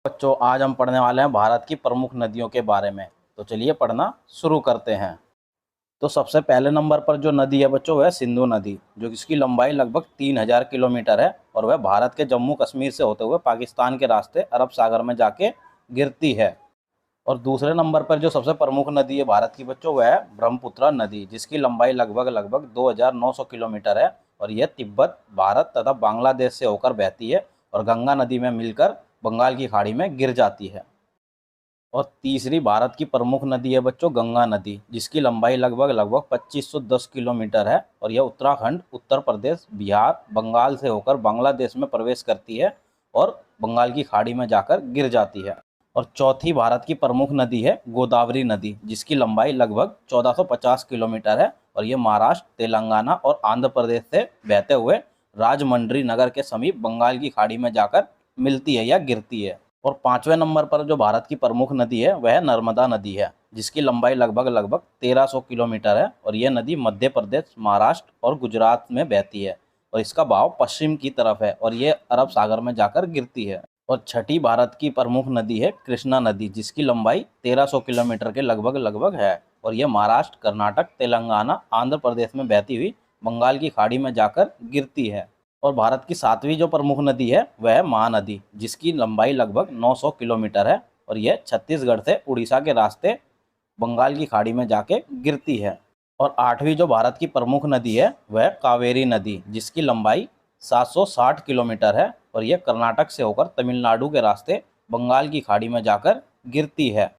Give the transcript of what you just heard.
बच्चों, आज हम पढ़ने वाले हैं भारत की प्रमुख नदियों के बारे में। तो चलिए पढ़ना शुरू करते हैं। तो सबसे पहले नंबर पर जो नदी है बच्चों, वह है सिंधु नदी, जो इसकी लंबाई लगभग 3000 किलोमीटर है और वह भारत के जम्मू कश्मीर से होते हुए पाकिस्तान के रास्ते अरब सागर में जाके गिरती है। और दूसरे नंबर पर जो सबसे प्रमुख नदी है भारत की बच्चों, वह है ब्रह्मपुत्र नदी, जिसकी लंबाई लगभग 2900 किलोमीटर है और यह तिब्बत, भारत तथा बांग्लादेश से होकर बहती है और गंगा नदी में मिलकर बंगाल की खाड़ी में गिर जाती है। और तीसरी भारत की प्रमुख नदी है बच्चों, गंगा नदी, जिसकी लंबाई लगभग 2510 किलोमीटर है और यह उत्तराखंड, उत्तर प्रदेश, बिहार, बंगाल से होकर बांग्लादेश में प्रवेश करती है और बंगाल की खाड़ी में जाकर गिर जाती है। और चौथी भारत की प्रमुख नदी है गोदावरी नदी, जिसकी लंबाई लगभग 1450 किलोमीटर है और ये महाराष्ट्र, तेलंगाना और आंध्र प्रदेश से बहते हुए राजमंड्री नगर के समीप बंगाल की खाड़ी में जाकर मिलती है या गिरती है। और पाँचवें नंबर पर जो भारत की प्रमुख नदी है वह नर्मदा नदी है, जिसकी लंबाई लगभग 1300 किलोमीटर है और यह नदी मध्य प्रदेश, महाराष्ट्र और गुजरात में बहती है और इसका बहाव पश्चिम की तरफ है और यह अरब सागर में जाकर गिरती है। और छठी भारत की प्रमुख नदी है कृष्णा नदी, जिसकी लंबाई 1300 किलोमीटर के लगभग है और यह महाराष्ट्र, कर्नाटक, तेलंगाना, आंध्र प्रदेश में बहती हुई बंगाल की खाड़ी में जाकर गिरती है। और भारत की सातवीं जो प्रमुख नदी है वह है महानदी, जिसकी लंबाई लगभग 900 किलोमीटर है और यह छत्तीसगढ़ से उड़ीसा के रास्ते बंगाल की खाड़ी में जाके गिरती है। और आठवीं जो भारत की प्रमुख नदी है वह कावेरी नदी, जिसकी लंबाई 760 किलोमीटर है और यह कर्नाटक से होकर तमिलनाडु के रास्ते बंगाल की खाड़ी में जाकर गिरती है।